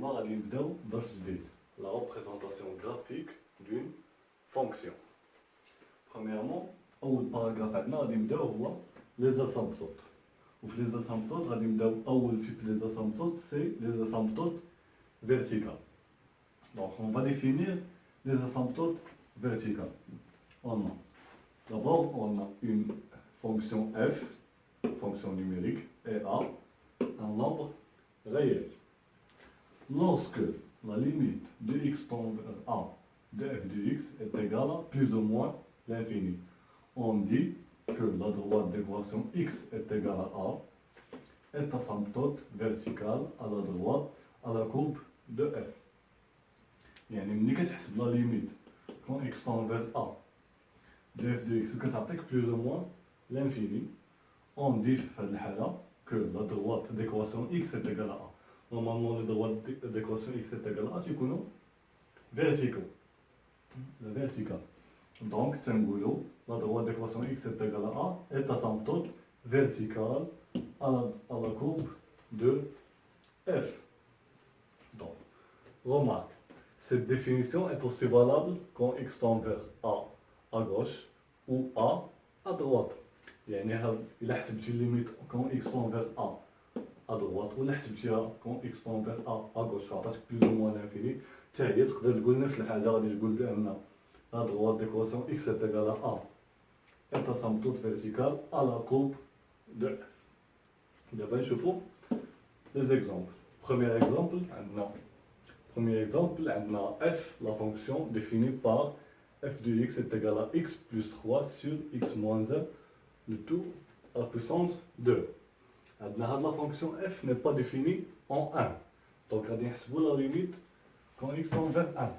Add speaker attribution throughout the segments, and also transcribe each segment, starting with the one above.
Speaker 1: اليوم غادي نبداو درس جديد لا ريبريزونطاسيون غرافيك دون فونكسيون. برومييرمون اول باراغراف عندنا غادي نبداو هو لي زاسامبتوت، وفي لي زاسامبتوت غادي نبداو اول تيب لي زاسامبتوت سي لي زاسامبتوت vertical. Donc on va définir les asymptotes verticales. D'abord on a une fonction f, fonction numérique, et a, un nombre réel. Lorsque la limite de x tend vers a de f de x est égale à plus ou moins l'infini, on dit que la droite d'équation x est égale à a est asymptote verticale à la droite à la courbe de f. يعني ملي كتحسب لا ليميت كون x tend vers a de f de x وكتعطيك plus ou moins l'infini, on dit في هذه الحالة que la droite d'équation x est égale à a. Normalement les droites d'équation x est égale à a تيكونوا verticaux. Donc تنقولوا la droite d'équation x est égale à a est asymptote verticale à la courbe de f. Donc, remarque, cette définition est aussi valable quand x tend vers a à gauche ou a à droite. يعني إلا حسبتي الليميت quand x tend vers a à droite ولا حسبتيها quand x tend vers a à gauche عطاتك plus ou moins l'infini، حتى هي تقدر تقول نفس الحاجة. غادي تقول بأن la droite d'équation x est égale à a est asymptote verticale à la courbe de f. دابا نشوفو les exemples. Premier exemple عندنا f, la fonction définie par f de x est égal à x plus 3 sur x moins 1, le tout à la puissance 2. عندنا la fonction f n'est pas définie en 1. Donc غادي نحسبوا la limite quand x tend vers 1.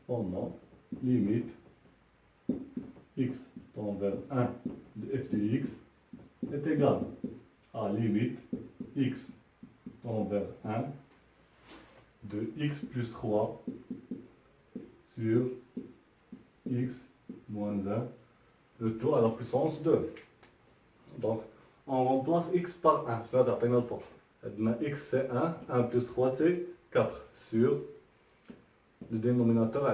Speaker 1: On a limite x tend vers 1 de f de x est égal à limite x tend vers 1 de x plus 3 sur x moins 1, le tout à la puissance 2. Donc on remplace x par 1. Ça va donner le temps. X c'est 1, 1 plus 3 c'est 4 sur le dénominateur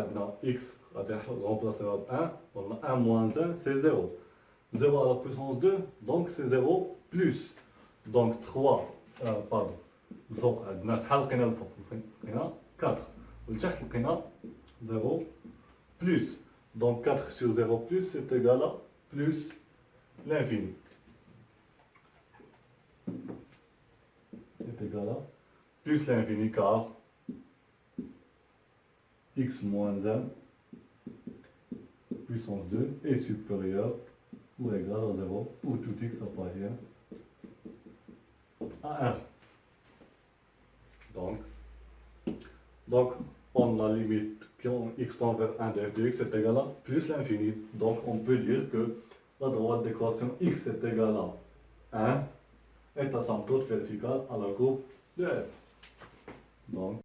Speaker 1: x. On va remplacer par 1. On a 1 moins 1 c'est 0. 0 à la puissance 2, donc c'est 0 plus. Donc 3, pardon. الفوق عندنا شحال لقينا الفوق؟ لقينا 4 والتحت لقينا 0 plus. Donc 4 sur 0 plus c'est égal à plus l'infini. C'est égal à plus l'infini car x moins 1 puissance 2 est supérieur ou égal à 0 où tout x appartient à 1. Donc on a limite quand x tend vers 1 de f de x est égal à plus l'infini. Donc on peut dire que la droite d'équation x est égale à 1 est asymptote verticale à la courbe de f. Donc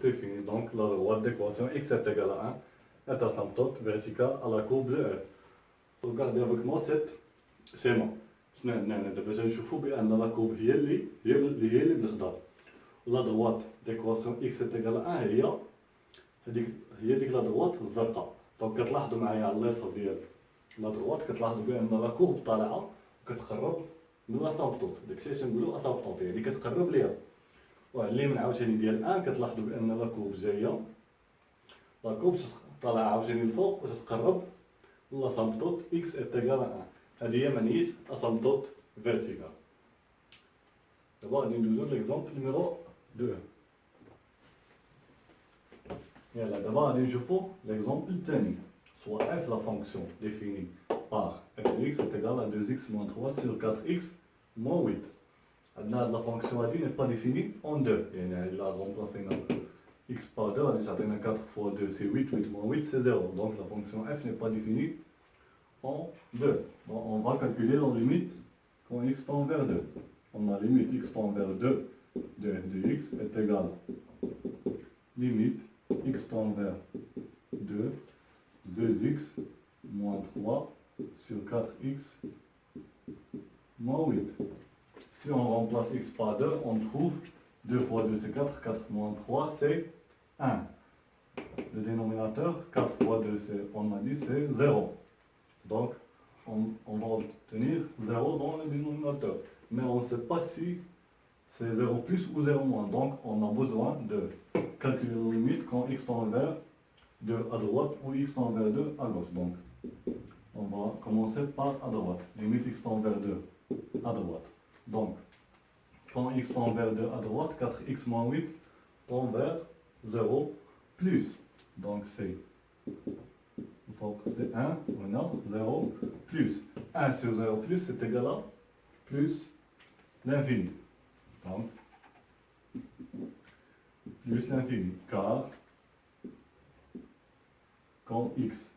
Speaker 1: c'est fini. Donc la droite d'équation x est égale à 1 est asymptote verticale à la courbe de f. Regardez avec moi cette schéma. دابا تنشوفوا بأن لا كورب هي اللي بنخضر. لا droite d'équation x est égale à 1 هي ديك لا droite الزرقاء. دونك كتلاحظوا معايا على اليسار ديال لا droite كتلاحظوا بأن لا كورب طالعة وكتقرب من لاسامبتوت. داكشي اش نقولوا اسامبتوت يعني كتقرب ليها. وعلى اليمين عاوتاني ديال 1 كتلاحظوا بأن لا كورب جاية، لا كورب طالعة عاوتاني الفوق وتتقرب لاسامبتوت x est égal à 1. هذه هي معنية asymptote verticale. دابا غادي ندوزو ليكزومبل نيميرو 2. يلا دابا غادي نشوفو ليكزومبل الثاني. Soit f, la fonction définie par f de x est égale à 2x moins 3 sur 4x moins 8. La fonction n'est pas définie en 2. Elle a remplacé x par 2, elle a 4 fois 2, c'est 8, 8 moins 8, c'est 0. Donc la fonction f n'est pas définie en 2. Bon, on va calculer la limite quand x tend vers 2. On a limite x tend vers 2 de f de x est égale limite x tend vers 2, 2x moins 3 sur 4x moins 8. Si on remplace x par 2, on trouve 2 fois 2 c'est 4, 4 moins 3 c'est 1. Le dénominateur, 4 fois 2 on a dit c'est 0. Donc on va obtenir 0 dans le dénominateur. Mais on ne sait pas si c'est 0 plus ou 0 moins. Donc on a besoin de calculer la limite quand x tend vers 2 à droite ou x tend vers 2 à gauche. Donc on va commencer par à droite. Limite x tend vers 2 à droite. Donc quand x tend vers 2 à droite, 4x moins 8 tend vers 0 plus. Donc c'est 1, non, 0 plus. 1 sur 0 plus c'est égal à plus l'infini. Donc plus l'infini, car quand x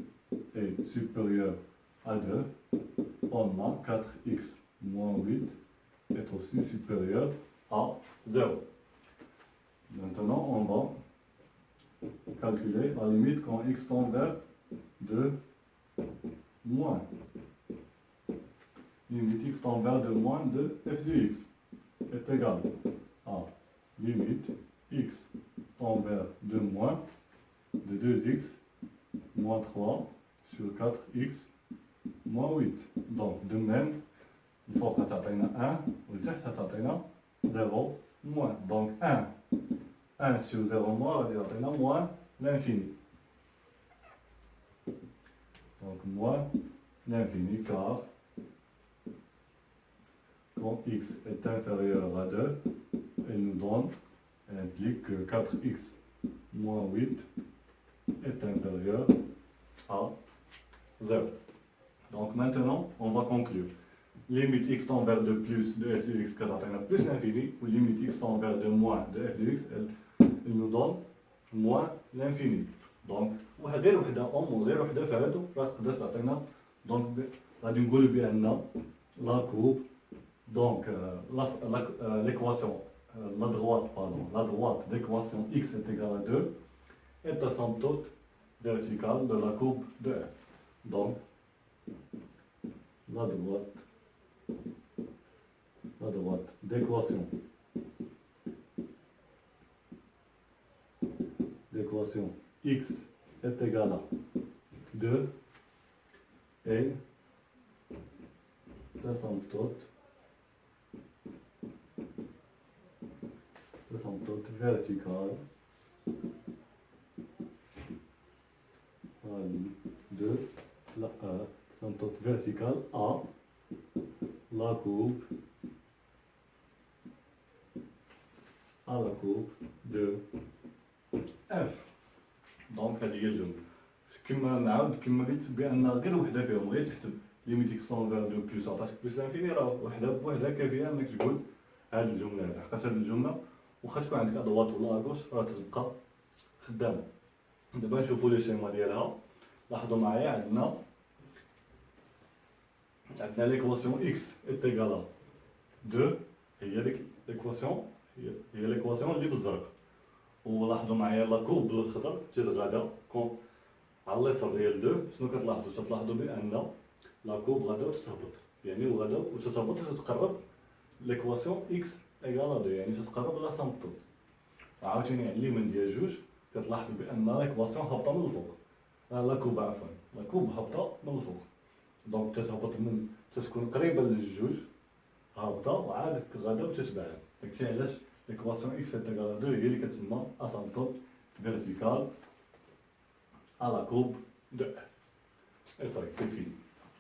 Speaker 1: est supérieur à 2, on a 4x moins 8 est aussi supérieur à 0. Maintenant, on va calculer la limite quand x tend vers 2 moins. Limite x tend vers 2 moins de f de x est égal à limite x tend vers 2 moins de 2x moins 3 sur 4x moins 8. Donc, de même, il faut que ça atteigne 1, ou ça atteigne 0 moins. Donc, 1 sur 0 moins, ça atteigne moins l'infini. Donc, moins l'infini, car quand x est inférieur à 2, elle implique que 4x moins 8 est inférieur à 0. Donc maintenant, on va conclure. Limite x tend vers 2 plus de f de x que atteint plus l'infini, ou limite x tend vers 2 moins de f de x, elle nous donne moins l'infini. Donc, غير وحدة وغير وحدة فهادو راه تقدر تعطينا. دونك غادي نقولوا بأن لا كوب donc l'équation la droite d'équation x est égale à 2 est la somme toute verticale de la courbe de f. Donc la droite d'équation x est égale à 2 et la somme toute verticale de la somme toute verticale à la courbe de f. دونك هذه هي الجملة. كما نعاود كما قلت بأن غير وحدة فيهم غير تحسب ليميت اكس طون فيغ دو بلس عطاتك بلس لانفيني راه وحدة بوحدها كافية انك تقول هذه الجملة هذه. حقاش هذه الجملة واخا تكون عندك ادوات ولا اغوش راه تبقى خدامة. دابا نشوفو لي شيما ديالها. لاحظوا معايا عندنا ليكواسيون اكس est égal à 2 هي ليكواسيون اللي بالزرق. ولاحظوا معايا لا كورب بالخضر غادا كون على اليسار ديال 2. شنو كتلاحظوا؟ تلاحظوا بان لا كورب غادا وتتهبط، يعني وغادا وتتهبط وتتقرب ليكواسيون اكس ايكال 2، يعني تتقرب لا سامبتوت. عاوتاني على اليمين ديال جوج كتلاحظوا بان ليكواسيون هابطه من الفوق، لا كورب عفوا لا كورب هابطه من الفوق. دونك تتهبط من تتكون قريبه للجوج هابطه وعاد غادا وتتبعد. داكشي علاش l'équation x est égale à 2 هي اللي كتسمى asymptote verticale à la courbe de f. Et ça, c'est fini.